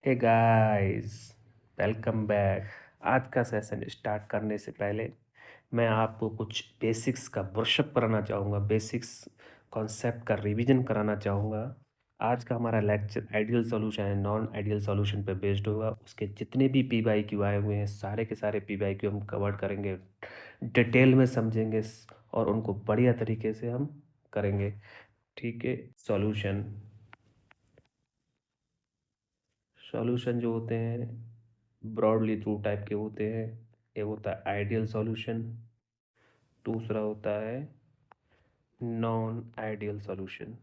Hey guys, welcome back. आज का session start करने से पहले मैं आपको कुछ बेसिक्स का ब्रशअप कराना चाहूँगा। बेसिक्स कॉन्सेप्ट का रिवीजन कराना चाहूँगा। आज का हमारा लेक्चर आइडियल सॉल्यूशन है, नॉन आइडियल सॉल्यूशन पे बेस्ड होगा। उसके जितने भी पी बाई क्यू आए हुए हैं, सारे के सारे पी बाई क्यू हम कवर करेंगे, डिटेल में समझेंगे और उनको बढ़िया तरीके से हम करेंगे। ठीक है। सॉल्यूशन सॉल्यूशन जो होते हैं ब्रॉडली टू टाइप के होते हैं। एक होता है आइडियल सॉल्यूशन, दूसरा होता है non ideal solution.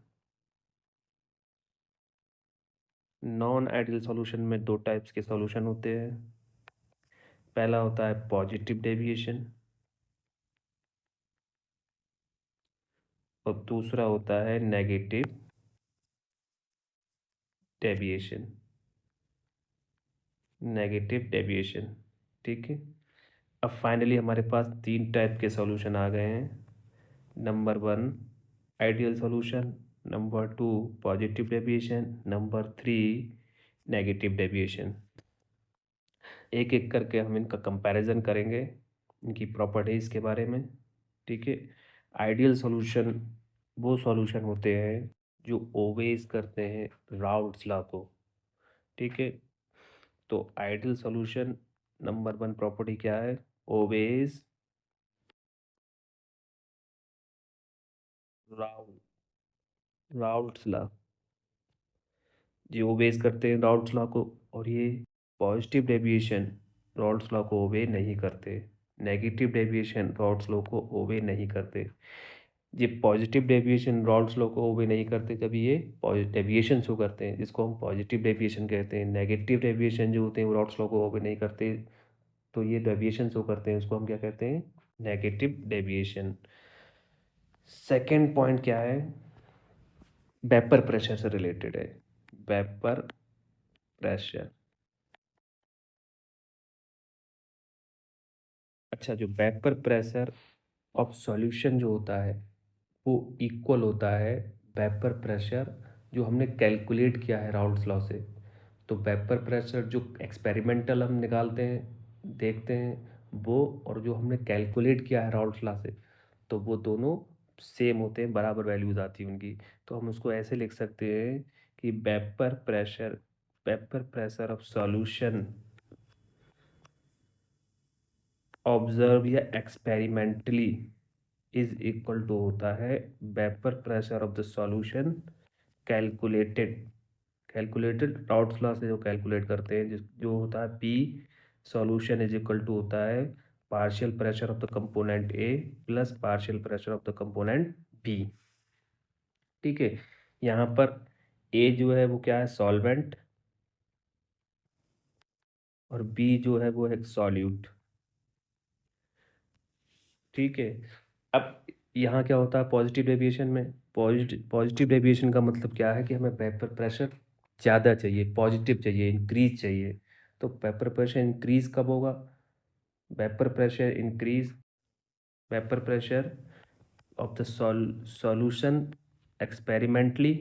Non ideal solution में दो टाइप्स के सॉल्यूशन होते हैं। पहला होता है पॉजिटिव डेविएशन और दूसरा होता है नेगेटिव डेविएशन। Negative deviation. ठीक है। अब फाइनली हमारे पास तीन टाइप के सॉल्यूशन आ गए हैं। Number one ideal solution, number two positive deviation, number three negative deviation. एक एक करके हम इनका कंपैरिजन करेंगे, इनकी प्रॉपर्टीज़ के बारे में। ठीक है। आइडियल सॉल्यूशन वो सॉल्यूशन होते हैं जो ओवेज करते हैं राउल्ट्स लॉ को। ठीक है। तो ideal solution number one property क्या है? ओवेज राउल राउल्ट्स लॉ। ये ओबेज करते हैं राउल्ट्स लॉ को, और ये पॉजिटिव डेविएशन राउल्ट्स लॉ को ओबे नहीं करते। नेगेटिव डेविएशन राउल्ट्स लॉ को ओबे नहीं करते। ये पॉजिटिव डेविएशन राउल्ट्स लॉ को ओबे नहीं करते जब ये डेविएशन शो करते हैं, जिसको हम पॉजिटिव डेविएशन कहते हैं। नेगेटिव डेविएशन जो होते हैं वो राउल्ट्स लॉ को ओबे नहीं करते, तो ये डेविएशन शो करते हैं, उसको हम क्या कहते हैं? Negative deviation. सेकेंड पॉइंट क्या है? वेपर प्रेशर से रिलेटेड है। Vapour pressure. अच्छा, जो वेपर प्रेशर ऑफ सॉल्यूशन जो होता है वो इक्वल होता है वेपर प्रेशर जो हमने कैलकुलेट किया है राउल्ट्स लॉ से। तो वेपर प्रेशर जो एक्सपेरिमेंटल हम निकालते हैं, देखते हैं वो, और जो हमने कैलकुलेट किया है राउल्ट्स लॉ से, तो वो दोनों सेम होते हैं, बराबर वैल्यूज़ आती हैं उनकी। तो हम उसको ऐसे लिख सकते हैं कि vapour pressure of solution observe या एक्सपेरिमेंटली इज इक्वल टू होता है vapour pressure of the solution calculated. Calculated Raoult's law से जो कैलकुलेट करते हैं, जिस जो होता है P solution is equal to होता है partial pressure of the component A plus partial pressure of the component B. ठीक है। यहाँ पर ए जो है वो क्या है? सॉल्वेंट, और बी जो है वो है सॉल्यूट। ठीक है। अब यहाँ क्या होता है पॉजिटिव डेविएशन में? पॉजिटिव डेविएशन का मतलब क्या है कि हमें वेपर प्रेशर ज़्यादा चाहिए, पॉजिटिव चाहिए, इंक्रीज चाहिए। तो वेपर प्रेशर इंक्रीज कब होगा? Vapour pressure increase vapour pressure of the solution experimentally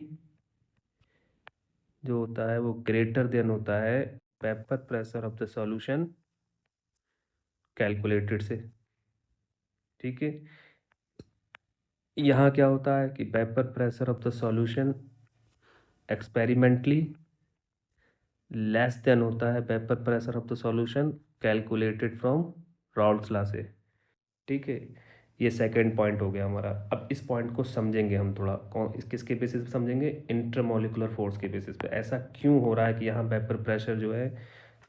जो होता है वो ग्रेटर देन होता है vapour pressure of the solution calculated से। ठीक है। यहाँ क्या होता है कि vapour pressure of the solution experimentally less than होता है vapour pressure of the solution calculated from Raoult's law से। ठीक है। ये सेकंड पॉइंट हो गया हमारा। अब इस पॉइंट को समझेंगे हम थोड़ा, कौन इस किसके बेसिस पे समझेंगे? इंटरमोलिकुलर फोर्स के बेसिस पे। ऐसा क्यों हो रहा है कि यहाँ वेपर प्रेशर जो है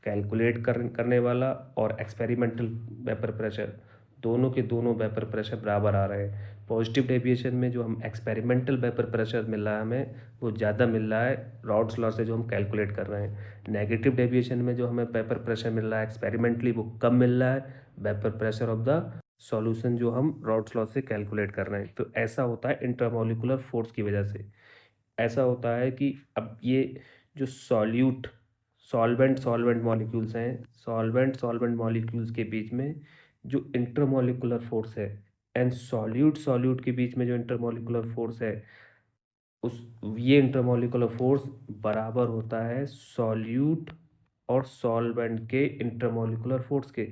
कैलकुलेट करने वाला और एक्सपेरिमेंटल वेपर प्रेशर, दोनों के दोनों वेपर प्रेशर बराबर आ रहे हैं। पॉजिटिव डेविएशन में जो हम एक्सपेरिमेंटल वेपर प्रेशर मिल रहा है हमें, वो ज़्यादा मिल रहा है राउल्ट्स लॉ से जो हम कैलकुलेट कर रहे हैं। नेगेटिव डेविएशन में जो हमें वेपर प्रेशर मिल रहा है एक्सपेरिमेंटली, वो कम मिल रहा है vapour pressure of the solution जो हम राउल्ट्स लॉ से कैलकुलेट कर रहे हैं। तो ऐसा होता है इंटरमोलिकुलर फोर्स की वजह से। ऐसा होता है कि अब ये जो सॉल्वेंट सॉल्वेंट मॉलिक्यूल्स हैं, सॉल्वेंट सॉल्वेंट मॉलिक्यूल्स के बीच में जो इंटरमोलिकुलर फोर्स है, एंड सॉल्यूट सॉल्यूट के बीच में जो इंटरमोलिकुलर फोर्स है, उस ये इंटरमोलिकुलर फोर्स बराबर होता है सॉल्यूट और सॉल्वेंट के इंटरमोलिकुलर फोर्स के।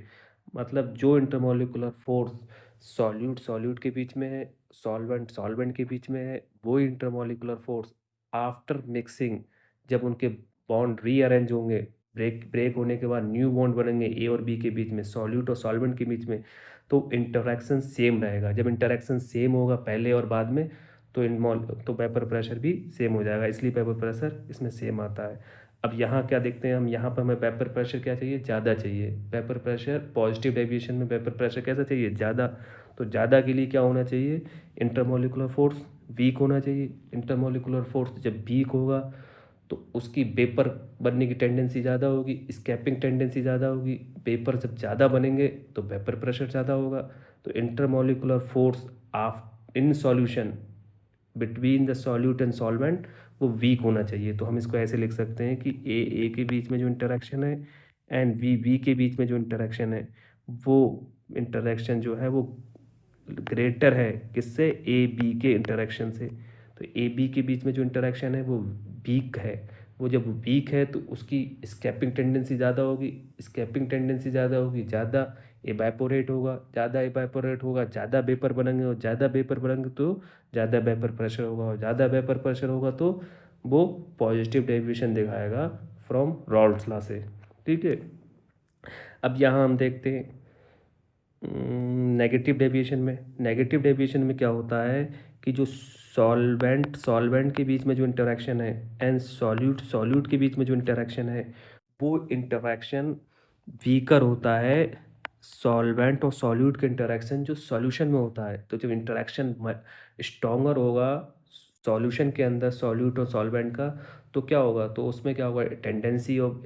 मतलब जो इंटरमोलिकुलर फोर्स सॉल्यूट सॉल्यूट के बीच में है, सॉल्वेंट सॉल्वेंट के बीच में है, वो इंटरमोलिकुलर फोर्स आफ्टर मिक्सिंग, जब उनके बॉन्ड रीअरेंज होंगे, ब्रेक ब्रेक होने के बाद न्यू बॉन्ड बनेंगे ए और बी के बीच में, सॉल्यूट और सॉल्वेंट के बीच में, तो इंटरैक्शन सेम रहेगा। जब इंटरैक्शन सेम होगा पहले और बाद में, तो तो वेपर प्रेशर भी सेम हो जाएगा, इसलिए वेपर प्रेशर इसमें सेम आता है। अब यहाँ क्या देखते हैं हम, यहाँ पर हमें वेपर प्रेशर क्या चाहिए, ज़्यादा चाहिए। वेपर प्रेशर पॉजिटिव डेविएशन में वेपर प्रेशर कैसा चाहिए, ज़्यादा। तो ज़्यादा के लिए क्या होना चाहिए, इंटरमोलिकुलर फोर्स वीक होना चाहिए। इंटरमोलिकुलर फोर्स जब वीक होगा तो उसकी वेपर बनने की टेंडेंसी ज़्यादा होगी, स्कैपिंग टेंडेंसी ज़्यादा होगी। वेपर जब ज़्यादा बनेंगे तो वेपर प्रेशर ज़्यादा होगा। तो intermolecular force of in solution between the solute and solvent वो वीक होना चाहिए। तो हम इसको ऐसे लिख सकते हैं कि ए के बीच में जो इंटरेक्शन है एंड बी के बीच में जो इंटरेक्शन है, वो इंटरेक्शन जो है वो ग्रेटर है किससे, ए बी के इंटरेक्शन से। तो ए बी के बीच में जो इंटरेक्शन है वो वीक है। वो जब वीक है तो उसकी स्कैपिंग टेंडेंसी ज़्यादा होगी। स्कैपिंग टेंडेंसी ज़्यादा होगी, ज़्यादा एवापोरेट होगा, ज़्यादा एवापोरेट होगा, ज़्यादा वेपर बनेंगे, और ज़्यादा वेपर बनेंगे तो ज़्यादा वेपर प्रेशर होगा, और ज़्यादा वेपर प्रेशर होगा तो वो पॉजिटिव डेविएशन दिखाएगा फ्रॉम रॉल्स लॉ से। ठीक है। अब यहाँ हम देखते हैं नेगेटिव डेविएशन में क्या होता है कि जो सॉल्वेंट सॉल्वेंट के बीच में जो इंटरेक्शन है एंड सॉल्यूट सॉल्यूट के बीच में जो इंटरेक्शन है, वो इंटरेक्शन वीकर होता है सॉल्वेंट और सॉल्यूट के इंटरेक्शन जो सॉल्यूशन में होता है। तो जब इंटरेक्शन स्ट्रॉन्गर होगा सॉल्यूशन के अंदर सॉल्यूट और सॉल्वेंट का, तो क्या होगा, तो उसमें क्या होगा, टेंडेंसी ऑफ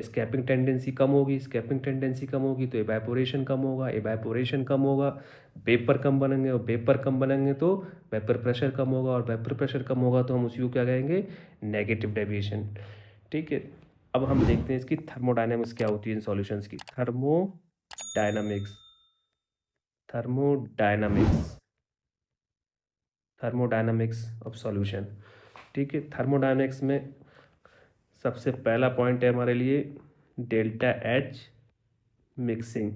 स्कैपिंग टेंडेंसी कम होगी। स्कैपिंग टेंडेंसी कम होगी तो एवापोरेशन कम होगा, एवापोरेशन कम होगा, वेपर कम बनेंगे, और वेपर कम बनेंगे तो वेपर प्रेशर कम होगा, और वेपर प्रेशर कम होगा तो हम उसी को क्या कहेंगे, नेगेटिव डेविएशन। ठीक है। अब हम देखते हैं इसकी थर्मोडायनामिक्स क्या होती है इन सॉल्यूशंस की। Thermodynamics thermodynamics thermodynamics of solution. ठीक है। थर्मोडायनामिक्स में सबसे पहला पॉइंट है हमारे लिए delta H mixing.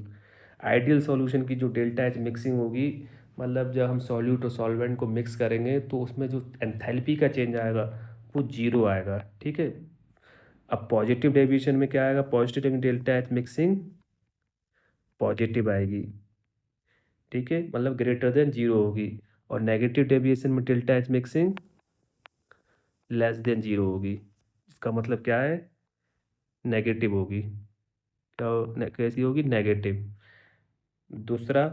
Ideal solution की जो डेल्टा एच मिक्सिंग होगी, मतलब जब हम सॉल्यूट और सॉल्वेंट को मिक्स करेंगे तो उसमें जो एंथैल्पी का चेंज आएगा वो जीरो आएगा। ठीक है। अब पॉजिटिव डेविएशन में क्या आएगा, positive delta H mixing positive आएगी। ठीक है, मतलब ग्रेटर देन जीरो होगी। और नेगेटिव डेविएशन में delta H mixing less than zero होगी। इसका मतलब क्या है, नेगेटिव होगी। कैसी होगी, नेगेटिव। दूसरा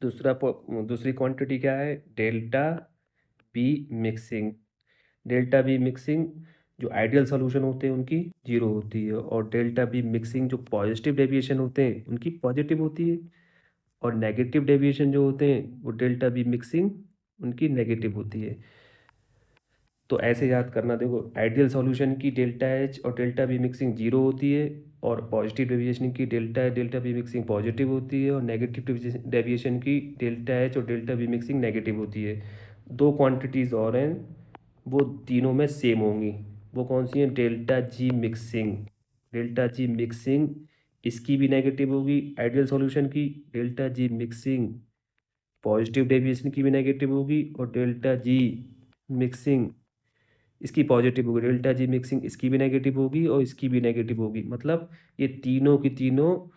दूसरी क्वांटिटी क्या है, delta B mixing. Delta B mixing जो आइडियल सॉल्यूशन होते हैं उनकी जीरो होती है, और डेल्टा बी मिक्सिंग जो पॉजिटिव डेविएशन होते हैं उनकी पॉजिटिव होती है, और नेगेटिव डेविएशन जो होते हैं वो डेल्टा बी मिक्सिंग उनकी नेगेटिव होती है। तो ऐसे याद करना, देखो आइडियल सॉल्यूशन की डेल्टा एच और डेल्टा बी मिक्सिंग जीरो होती है, और पॉजिटिव डेविएशन की डेल्टा बी मिक्सिंग पॉजिटिव होती है, और नेगेटिव डेविएशन की डेल्टा एच और डेल्टा बी मिक्सिंग नेगेटिव होती है। दो क्वांटिटीज़ और हैं वो तीनों में सेम होंगी। वो कौन सी हैं, डेल्टा जी मिक्सिंग इसकी भी नेगेटिव होगी आइडियल सॉल्यूशन की। Delta G mixing positive deviation की भी नेगेटिव होगी, और डेल्टा जी मिक्सिंग इसकी पॉजिटिव होगी। डेल्टा जी मिक्सिंग इसकी भी नेगेटिव होगी और इसकी भी नेगेटिव होगी। मतलब ये तीनों की तीनों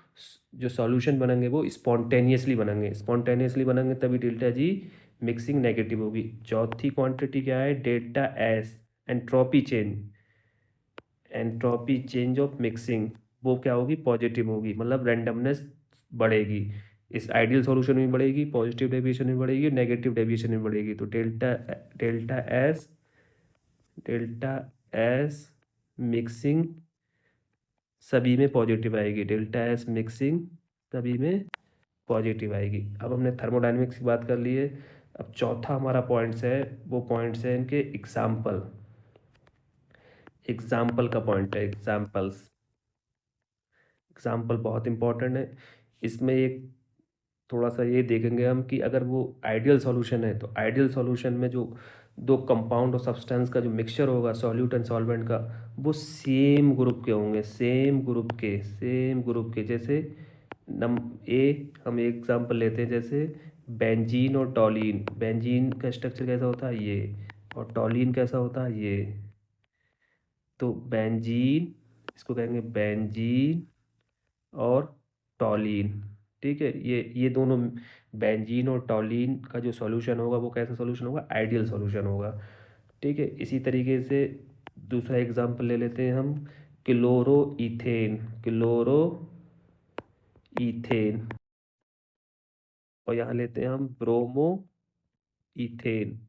जो सॉल्यूशन बनेंगे वो स्पॉन्टेनियसली बनेंगे तभी डेल्टा जी मिक्सिंग नेगेटिव होगी। चौथी क्वांटिटी क्या है, delta S entropy change of mixing, वो क्या होगी, पॉजिटिव होगी। मतलब रेंडमनेस बढ़ेगी, इस आइडियल सॉल्यूशन में बढ़ेगी, पॉजिटिव डेविएशन में बढ़ेगी, नेगेटिव डेविएशन में बढ़ेगी। तो delta S delta S mixing सभी में पॉजिटिव आएगी। डेल्टा एस मिक्सिंग सभी में पॉजिटिव आएगी। अब हमने थर्मोडायनेमिक्स की बात कर ली है। अब चौथा हमारा पॉइंट्स है, वो पॉइंट्स है इनके एग्जाम्पल का पॉइंट है। एग्जाम्पल बहुत इंपॉर्टेंट है। इसमें एक थोड़ा सा ये देखेंगे हम कि अगर वो आइडियल सॉल्यूशन है तो आइडियल सॉल्यूशन में जो दो कंपाउंड और सब्सटेंस का जो मिक्सचर होगा सॉल्यूट एंड सॉल्वेंट का, वो सेम ग्रुप के होंगे, सेम ग्रुप के। जैसे नम ए हम एक एग्जांपल लेते हैं, जैसे बेंजीन और टॉलीन। बेंजीन का स्ट्रक्चर कैसा होता है ये, और टॉलीन कैसा होता है ये। तो बेंजीन, इसको कहेंगे बेंजीन और टॉलीन। ठीक है, ये दोनों बेंजीन और टॉलीन का जो सॉल्यूशन होगा वो कैसा सॉल्यूशन होगा, आइडियल सॉल्यूशन होगा। ठीक है, इसी तरीके से दूसरा एग्जांपल ले लेते हैं हम, क्लोरो इथेन। क्लोरो इथेन, और यहाँ लेते हैं हम ब्रोमो इथेन।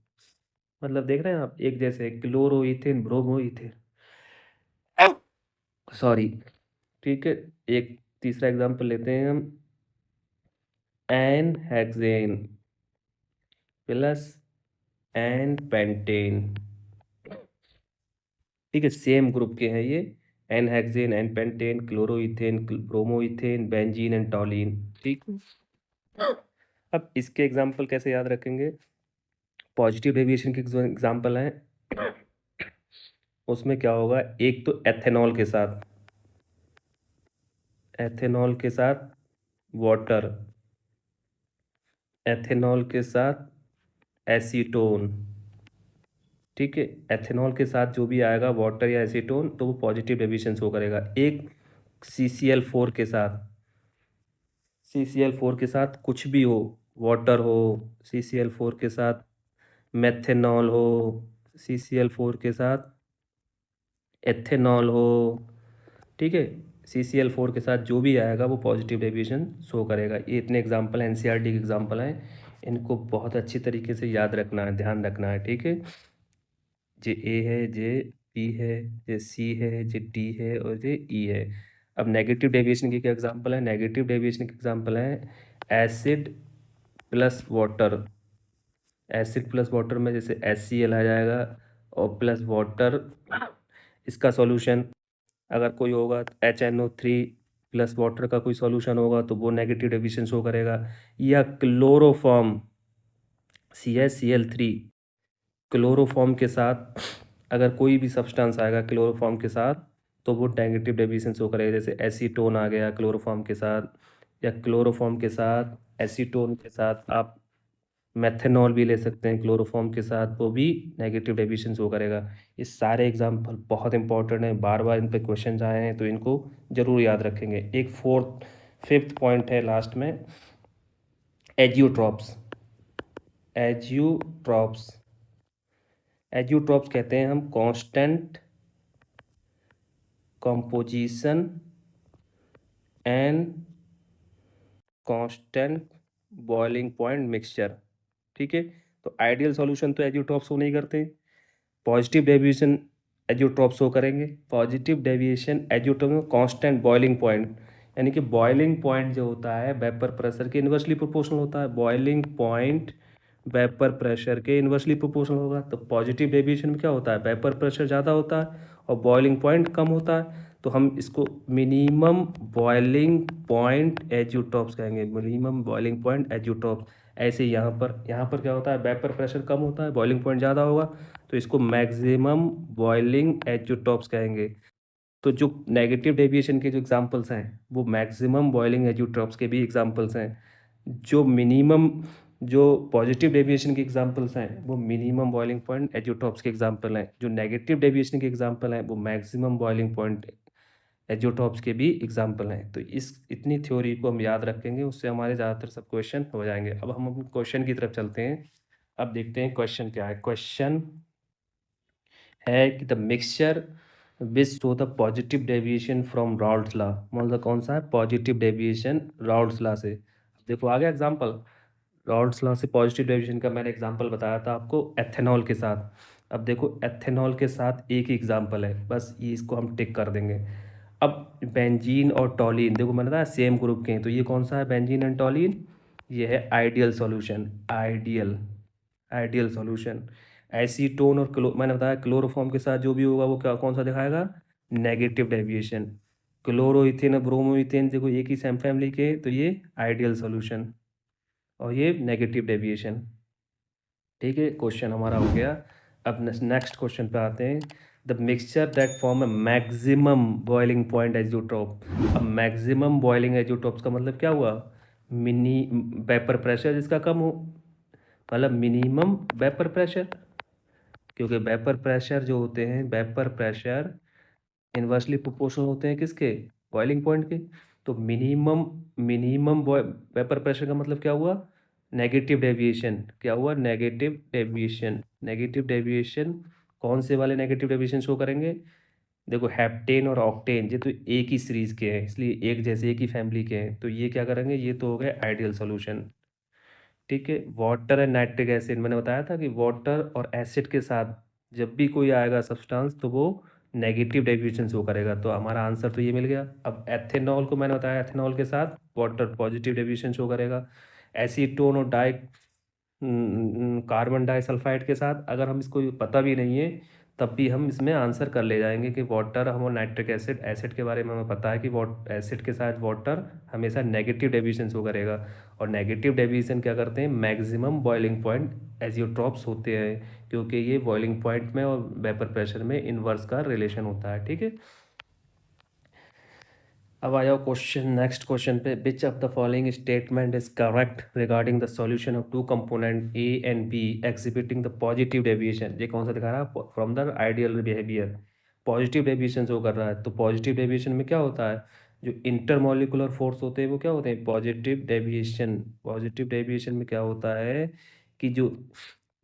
मतलब देख रहे हैं आप, एक जैसे chloro ethane, bromo ethane, sorry. ठीक है, एक तीसरा एग्जांपल लेते हैं हम, n hexane plus n pentane. ठीक है, सेम ग्रुप के हैं ये, n hexane, n pentane, chloroethane, bromoethane, benzene and toluene. ठीक, अब इसके एग्जांपल कैसे याद रखेंगे, पॉजिटिव डेविएशन के एग्जांपल हैं। उसमें क्या होगा, एक तो एथेनॉल के साथ, एथेनॉल के साथ वाटर, एथेनॉल के साथ एसीटोन। ठीक है, एथेनॉल के साथ जो भी आएगा वाटर या एसीटोन, तो वो पॉजिटिव डेविएशन शो करेगा। एक CCl4 के साथ, CCl4 के साथ कुछ भी हो, वाटर हो, CCl4 के साथ मेथेनॉल हो, CCl4 के साथ एथेनॉल हो। ठीक है, CCl4 के साथ जो भी आएगा वो पॉजिटिव डेविएशन शो करेगा। ये इतने एग्जाम्पल हैं, एनसीईआरटी के एग्जाम्पल हैं, इनको बहुत अच्छी तरीके से याद रखना है, ध्यान रखना है। ठीक है, जे ए है, जे बी है, जे सी है, जे डी है और जे ई है। अब नेगेटिव डेविएशन के क्या एग्जाम्पल है, नेगेटिव डेविएशन के एग्जाम्पल हैं acid plus water. Acid plus water में जैसे HCl आ जाएगा, और प्लस वाटर, इसका सॉल्यूशन अगर कोई होगा, HNO3 प्लस वाटर का कोई सॉल्यूशन होगा तो वो नेगेटिव डेविएशन शो करेगा। या क्लोरोफॉर्म CaCl3, क्लोरोफॉर्म के साथ अगर कोई भी सब्सटेंस आएगा क्लोरोफॉर्म के साथ, तो वो नेगेटिव डेविएशन शो करेगा। जैसे एसीटोन आ गया क्लोरोफॉर्म के साथ, या क्लोरोफॉर्म के साथ एसीटोन के साथ आप मेथेनॉल भी ले सकते हैं क्लोरोफॉर्म के साथ, वो भी नेगेटिव डेविएशन शो करेगा। ये सारे एग्जाम्पल बहुत इंपॉर्टेंट हैं, बार बार इन पे क्वेश्चन आए हैं, तो इनको जरूर याद रखेंगे। एक फिफ्थ पॉइंट है लास्ट में, एजियोट्रॉप्स। एजियोट्रॉप्स, एजियोट्रॉप्स कहते हैं हम constant composition and constant boiling point mixture. ठीक है, तो आइडियल सॉल्यूशन तो एजियोट्रॉप्स शो नहीं करते, पॉजिटिव डेविएशन एजियोट्रॉप शो करेंगे। पॉजिटिव डेविएशन एजियोट्रॉप में कांस्टेंट बॉइलिंग पॉइंट, यानी कि बॉइलिंग पॉइंट जो होता है वेपर प्रेशर के इन्वर्सली प्रोपोर्शनल होता है। बॉइलिंग पॉइंट वेपर प्रेशर के इन्वर्सली प्रोपोर्शनल होगा। तो पॉजिटिव डेविएशन में क्या होता है, वेपर प्रेशर ज़्यादा होता है और बॉइलिंग पॉइंट कम होता है, तो हम इसको मिनिमम बॉइलिंग पॉइंट एजियोट्रॉप्स कहेंगे, मिनिमम बॉइलिंग पॉइंट एजियोट्रॉप्स। ऐसे ही यहाँ पर क्या होता है, वेपर प्रेशर कम होता है, बॉइलिंग पॉइंट ज़्यादा होगा, तो इसको मैक्सिमम बॉइलिंग एजियोट्रॉप्स कहेंगे। तो जो नेगेटिव डेविएशन के जो एग्जांपल्स हैं वो मैक्सिमम बॉइलिंग एजियोट्रॉप्स के भी एग्जांपल्स हैं। जो मिनिमम, जो पॉजिटिव डेविएशन के एग्जांपल्स हैं वो मिनिमम बॉइलिंग पॉइंट एजियोट्रॉप्स के एग्जांपल हैं। जो नेगेटिव डेविएशन के एग्जांपल हैं वो मैक्सिमम बॉइलिंग पॉइंट एजियोट्रॉप्स के भी एग्जांपल हैं। तो इस इतनी थ्योरी को हम याद रखेंगे, उससे हमारे ज़्यादातर सब क्वेश्चन हो जाएंगे। अब हम क्वेश्चन की तरफ चलते हैं। अब देखते हैं क्वेश्चन क्या है। क्वेश्चन है कि the mixture which show the positive deviation from Raoult's law. मतलब कौन सा है, पॉजिटिव डेविएशन राउल्ट्स लॉ से। देखो आ गया एग्जांपल, राउल्ट्स लॉ से पॉजिटिव डेविएशन का मैंने एग्जांपल बताया था आपको एथेनॉल के साथ। अब देखो एथेनॉल के साथ एक ही एग्जांपल है, बस ये इसको हम टिक कर देंगे। अब बेंजीन और टॉलीन, देखो मैंने बताया सेम ग्रुप के हैं, तो ये कौन सा है, बेंजीन एंड टॉलीन, ये है ideal solution, ideal solution. Acetone और मैंने बताया क्लोरोफॉर्म के साथ जो भी होगा वो क्या, कौन सा दिखाएगा, नेगेटिव डेविएशन। क्लोरोइथेन और ब्रोमोइथेन देखो एक ही सेम फैमिली के, तो ये आइडियल सॉल्यूशन और ये नेगेटिव डेविएशन। ठीक है, क्वेश्चन हमारा हो गया। अब नेक्स्ट क्वेश्चन पे आते हैं। The mixture that form a maximum boiling point azeotrope. अब मैक्सिमम बॉइलिंग एजियोट्रॉप्स का मतलब क्या हुआ? मिनी वेपर प्रेशर जिसका कम हो, मतलब मिनिमम वेपर प्रेशर, क्योंकि वेपर प्रेशर जो होते हैं, वेपर प्रेशर इन्वर्सली प्रोपोर्शनल होते हैं किसके? बॉइलिंग पॉइंट के। तो मिनिमम मिनिमम वेपर प्रेशर का मतलब क्या हुआ? Negative deviation. क्या हुआ? Negative deviation. नेगेटिव डेविएशन कौन से वाले नेगेटिव डेविएशन शो करेंगे? देखो, हेप्टेन और ऑक्टेन ये तो एक ही सीरीज के हैं, इसलिए एक जैसे एक ही फैमिली के हैं, तो ये क्या करेंगे? ये तो हो गए आइडियल सॉल्यूशन। ठीक है। वाटर एंड नाइट्रिक एसिड, मैंने बताया था कि वाटर और एसिड के साथ जब भी कोई आएगा सब्सटेंस तो वो नेगेटिव डेविएशन शो करेगा, तो हमारा आंसर तो ये मिल गया। अब एथेनॉल को मैंने बताया, एथेनॉल के साथ वाटर पॉजिटिव डेविएशन शो करेगा। एसीटोन और कार्बन डाइसल्फाइड के साथ अगर हम इसको पता भी नहीं है तब भी हम इसमें आंसर कर ले जाएंगे कि वाटर हम और नाइट्रिक एसिड, एसिड के बारे में हमें पता है कि एसिड के साथ वाटर हमेशा नेगेटिव डेविएशन शो करेगा। और नेगेटिव डेविएशन क्या करते हैं? मैक्सिमम बॉइलिंग पॉइंट एजियोट्रॉप्स होते हैं, क्योंकि ये बॉइलिंग पॉइंट में और वेपर प्रेशर में इन्वर्स का रिलेशन होता है। ठीक है। अब आ जाओ क्वेश्चन, नेक्स्ट क्वेश्चन पे। Which of the following statement is correct regarding the solution of two component A and B exhibiting the positive deviation? ये कौन सा दिखा रहा है? From the ideal behaviour positive deviation show कर रहा है। तो पॉजिटिव डेविएशन में क्या होता है? जो इंटरमोलिकुलर फोर्स होते हैं वो क्या होते हैं? Positive deviation. पॉजिटिव डेविएशन में क्या होता है कि जो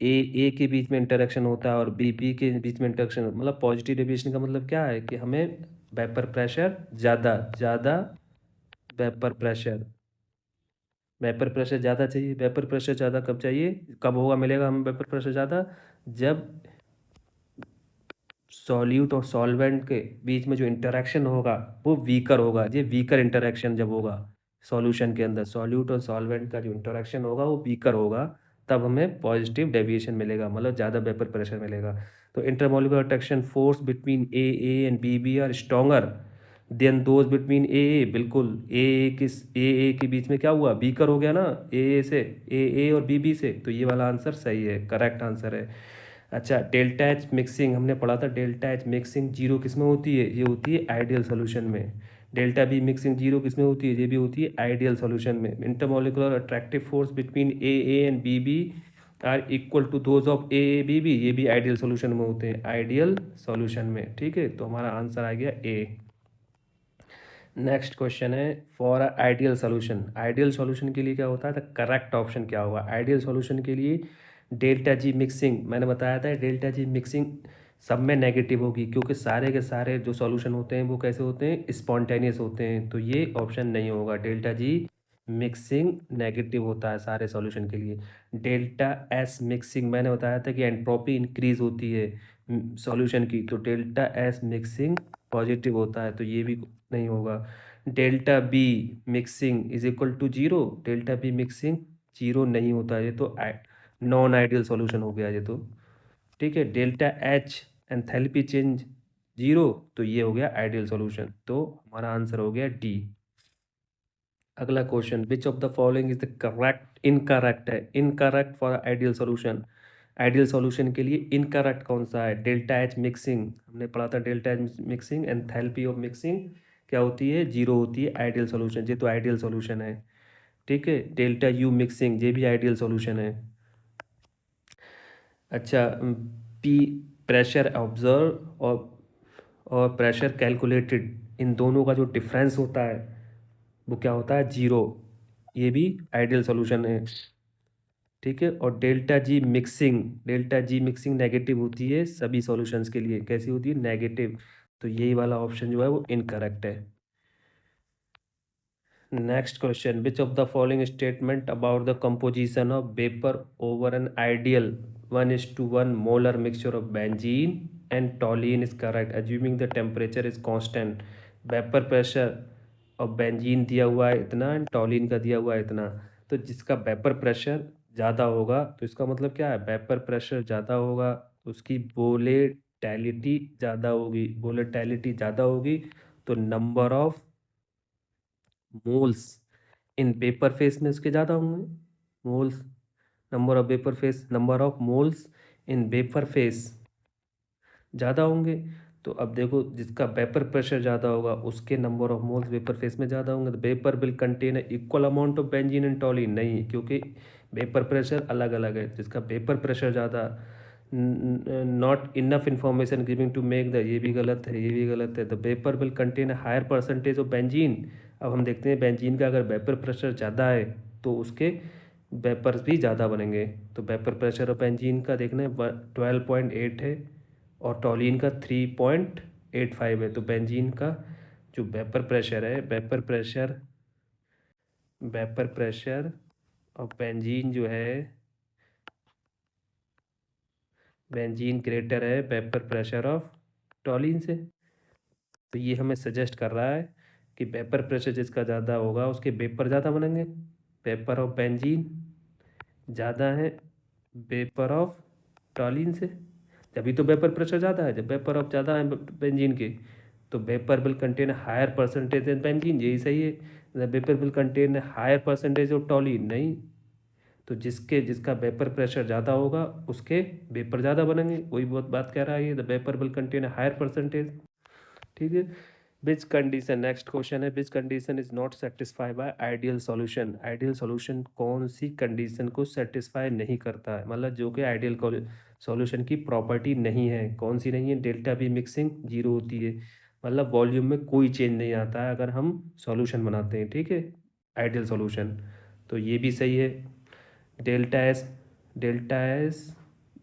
ए के बीच में इंटरेक्शन होता है और बी के बीच में इंटरेक्शन, मतलब पॉजिटिव डेविएशन का मतलब क्या है कि हमें वेपर प्रेशर ज़्यादा ज़्यादा वेपर प्रेशर वेपर प्रेशर ज़्यादा चाहिए। वेपर प्रेशर ज़्यादा कब चाहिए, कब होगा, मिलेगा हमें वेपर प्रेशर ज़्यादा? जब सॉल्यूट और सॉल्वेंट के बीच में जो इंटरेक्शन होगा वो वीकर होगा। ये वीकर इंटरेक्शन जब होगा सॉल्यूशन के अंदर, सॉल्यूट और सॉल्वेंट का जो इंटरेक्शन होगा वो वीकर होगा, तब हमें पॉजिटिव डेविएशन मिलेगा, मतलब ज़्यादा वेपर प्रेशर मिलेगा। तो intermolecular attraction force between A and B are stronger than those between A. बिल्कुल, ए के बीच में क्या हुआ? बीकर हो गया ना, ए से, ए और बी से, तो ये वाला आंसर सही है, करेक्ट आंसर है। अच्छा, डेल्टा एच मिक्सिंग हमने पढ़ा था। डेल्टा एच मिक्सिंग जीरो किस में होती है? ये होती है आइडियल सॉल्यूशन में। डेल्टा बी मिक्सिंग जीरो किस में होती है? ये भी होती है आइडियल सॉल्यूशन में। Intermolecular attractive force between A and B are equal to those of A B, ये भी आइडियल सॉल्यूशन में होते हैं, आइडियल सॉल्यूशन में। ठीक है, तो हमारा आंसर आ गया ए। नेक्स्ट क्वेश्चन है, for ideal solution. Ideal solution के लिए क्या होता है? द करेक्ट ऑप्शन क्या होगा आइडियल सॉल्यूशन के लिए? डेल्टा जी मिक्सिंग, मैंने बताया था डेल्टा जी मिक्सिंग सब में नेगेटिव होगी, क्योंकि सारे के सारे जो सॉल्यूशन होते हैं वो कैसे होते हैं? स्पॉन्टेनियस होते हैं, तो ये ऑप्शन नहीं होगा। डेल्टा जी मिक्सिंग नेगेटिव होता है सारे सॉल्यूशन के लिए। डेल्टा एस मिक्सिंग, मैंने बताया था कि एंट्रोपी इंक्रीज होती है सॉल्यूशन की, तो डेल्टा एस मिक्सिंग पॉजिटिव होता है, तो ये भी नहीं होगा। Delta B mixing is equal to zero, delta B mixing zero नहीं होता, ये तो नॉन आइडियल सॉल्यूशन हो गया ये तो। ठीक है। Delta H enthalpy change zero, तो ये हो गया आइडियल सॉल्यूशन, तो हमारा आंसर हो गया डी। अगला question, which of the following is the correct? Incorrect है, incorrect for ideal solution. Ideal solution के लिए इनकरेक्ट कौन सा है? डेल्टा एच मिक्सिंग, हमने पढ़ा था delta H mixing enthalpy of mixing क्या होती है? जीरो होती है आइडियल सॉल्यूशन, ये तो आइडियल सॉल्यूशन है। ठीक है। डेल्टा यू मिक्सिंग ये भी आइडियल सॉल्यूशन है। अच्छा, पी प्रेशर ऑब्जर्व और प्रेशर कैलकुलेटेड, इन दोनों का जो डिफरेंस होता है वो क्या होता है? जीरो, ये भी आइडियल सॉल्यूशन है। ठीक है। और डेल्टा जी मिक्सिंग नेगेटिव होती है सभी सॉल्यूशंस के लिए। कैसी होती है? नेगेटिव, तो यही वाला ऑप्शन जो है वो इनकरेक्ट है। Next question, which of the following statement about the composition of vapour over an ideal 1:1 molar mixture of benzene and टॉलिन is correct assuming the temperature is constant? Vapour pressure और benzene दिया हुआ है इतना, टॉलिन का दिया हुआ है इतना, तो जिसका वेपर प्रेशर ज़्यादा होगा तो इसका मतलब क्या है? वेपर प्रेशर ज़्यादा होगा तो उसकी वोलेटिलिटी ज़्यादा होगी, वोलेटिलिटी ज़्यादा होगी तो number of moles in paper face में उसके ज़्यादा होंगे। Moles, number of paper face, number of moles in vapour face ज़्यादा होंगे। तो अब देखो, जिसका वेपर प्रेशर ज़्यादा होगा उसके number of moles vapour phase में ज़्यादा होंगे। तो vapour will contain equal amount of benzene and toluene, नहीं, क्योंकि वेपर प्रेशर अलग अलग है। जिसका वेपर प्रेशर ज़्यादा, not enough information giving to make the, ये भी गलत है, ये भी गलत है। The vapour will contain higher percentage of benzene. अब हम देखते हैं बेंजीन का अगर वेपर प्रेशर ज़्यादा है तो उसके वेपर्स भी ज़्यादा बनेंगे। तो वेपर प्रेशर ऑफ बेंजीन का देखना है 12.8 है और टॉलिन का 3.85 है। तो बेंजीन का जो वेपर प्रेशर है, वेपर प्रेशर और बेंजीन जो है, बेंजीन ग्रेटर है वेपर प्रेशर ऑफ टॉलिन से। तो ये हमें सजेस्ट कर रहा है कि वेपर प्रेशर जिसका ज़्यादा होगा उसके वेपर ज़्यादा बनेंगे। वेपर ऑफ बेंजीन ज़्यादा है वेपर ऑफ टॉलिन से, तभी तो वेपर प्रेशर ज़्यादा है। जब वेपर ऑफ ज़्यादा है बेंजीन के, तो vapour will contain higher percentage in benzene, यही सही है। Vapour will contain higher percentage of toluene, नहीं। तो जिसका वेपर प्रेशर ज़्यादा होगा उसके वेपर ज़्यादा बनेंगे, वही बहुत बात कह रहा है ये। The vapour will contain higher percentage, ठीक है। विच कंडीशन, नेक्स्ट क्वेश्चन है, which condition is not satisfy by ideal solution. Ideal solution कौन सी कंडीशन को सेटिस्फाई नहीं करता है, मतलब जो कि आइडियल सॉल्यूशन की प्रॉपर्टी नहीं है। कौन सी नहीं है? डेल्टा बी मिक्सिंग जीरो होती है, मतलब वॉल्यूम में कोई चेंज नहीं आता है अगर हम सॉल्यूशन बनाते हैं, ठीक है, आइडियल सॉल्यूशन। तो ये भी सही है। Delta S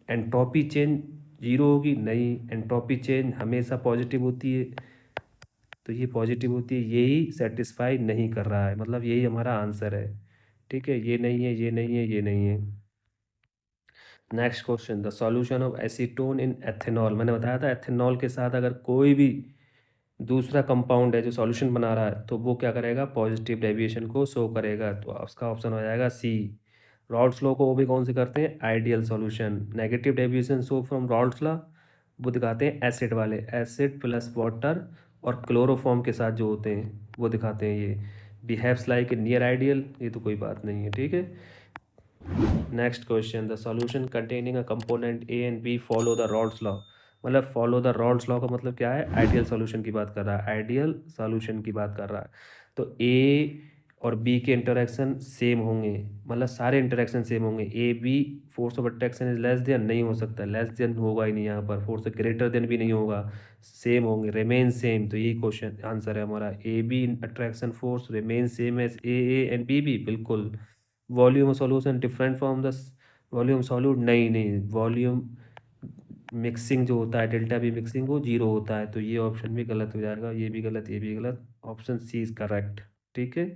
entropy change zero होगी, नहीं, एंट्रोपी चेंज हमेशा पॉजिटिव होती है। तो ये पॉजिटिव होती है, यही सेटिस्फाई नहीं कर रहा है, मतलब यही हमारा आंसर है, ठीक है। ये नहीं है, ये नहीं है, ये नहीं है। Next question, the solution of acetone in ethanol. मैंने बताया था एथेनॉल के साथ अगर कोई भी दूसरा कंपाउंड है जो सॉल्यूशन बना रहा है तो वो क्या करेगा, पॉजिटिव डेविएशन को शो करेगा। तो उसका ऑप्शन हो जाएगा सी। रॉल्स लॉ को वो भी कौन से करते हैं, ideal solution. Negative deviation show from Rawls law वो दिखाते हैं एसिड वाले, एसिड प्लस वाटर और क्लोरोफॉर्म के साथ जो होते हैं वो दिखाते हैं ये। Behaves like a near ideal, ये तो कोई बात नहीं है, ठीक है। Next question, the solution containing a component A and B follow the Rawls law. मतलब फॉलो द रॉल्स लॉ का मतलब क्या है, आइडियल सॉल्यूशन की बात कर रहा है, आइडियल सॉल्यूशन की बात कर रहा है। तो ए और बी के इंटरेक्शन सेम होंगे, मतलब सारे इंटरेक्शन सेम होंगे। A B force of attraction is less than, नहीं हो सकता, लेस देन होगा ही नहीं, यहाँ पर फोर्स ग्रेटर देन भी नहीं होगा, सेम होंगे, रिमेन सेम। तो यही क्वेश्चन आंसर है हमारा, A B attraction force remain same as A and B, बिल्कुल। Volume solution different from the volume solute, नहीं नहीं, वॉल्यूम मिक्सिंग जो होता है डेल्टा बी मिक्सिंग वो जीरो होता है। तो ये ऑप्शन भी गलत हो जाएगा, ये भी गलत, ये भी गलत, ऑप्शन सी इज करेक्ट, ठीक है।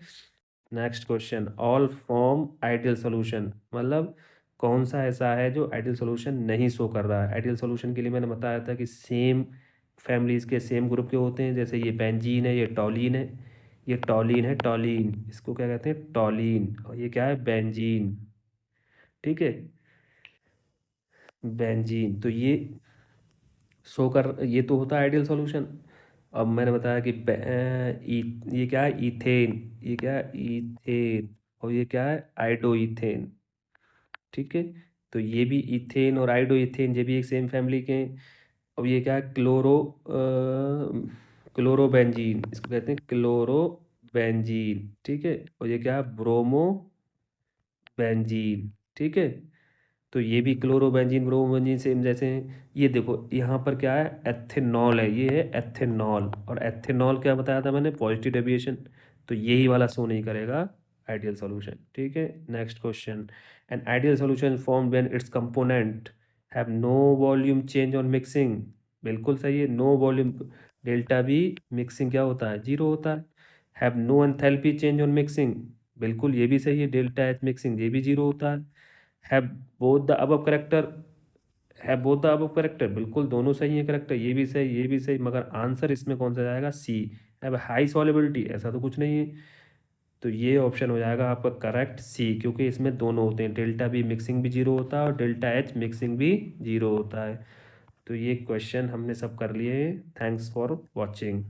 Next question, all form ideal solution, मतलब कौन सा ऐसा है जो आइडियल सॉल्यूशन नहीं शो कर रहा है। आइडियल सॉल्यूशन के लिए मैंने बताया था कि सेम फैमिलीज के सेम ग्रुप के होते हैं, जैसे ये बेंजीन है, ये टॉलिन है, ये टॉलिन है, टॉलिन इसको क्या कहते हैं, टॉलिन, और ये क्या है, बेंजीन, ठीक है, बेंजीन। तो ये तो होता है आइडियल सॉल्यूशन। अब मैंने बताया कि ये क्या है, इथेन, ये क्या है, इथेन, और ये क्या है, आइडो इथेन, ठीक है। तो ये भी इथेन और आइडो इथेन, ये भी एक सेम फैमिली के हैं। अब ये क्या है, क्लोरोबेंजीन, इसको कहते हैं क्लोरोबेंजीन, ठीक है। और ये क्या है, ब्रोमो बेंजीन, ठीक है। तो ये भी क्लोरोबेंजीन ब्रोमोबेंजीन सेम जैसे हैं। ये देखो यहाँ पर क्या है, एथेनॉल है, ये है एथेनॉल, और एथेनॉल क्या बताया था मैंने, पॉजिटिव डेविएशन। तो यही वाला शो नहीं करेगा आइडियल सॉल्यूशन, ठीक है। Next question, an ideal solution form when its component have no volume change on mixing, बिल्कुल सही है, no volume, delta B mixing क्या होता है, जीरो होता है। Have no enthalpy change on mixing, बिल्कुल ये भी सही है, डेल्टा एच मिक्सिंग ये भी जीरो होता है। Have both the above character, have both the above character, बिल्कुल दोनों सही है करेक्टर, ये भी सही, ये भी सही, मगर आंसर इसमें कौन सा जाएगा, सी। हैव हाई सॉलिबिलिटी, ऐसा तो कुछ नहीं है। तो ये ऑप्शन हो जाएगा आपका करेक्ट, सी, क्योंकि इसमें दोनों होते हैं, डेल्टा बी मिक्सिंग भी जीरो होता है और डेल्टा एच मिक्सिंग भी जीरो होता है। तो ये क्वेश्चन हमने सब कर लिए। Thanks for watching.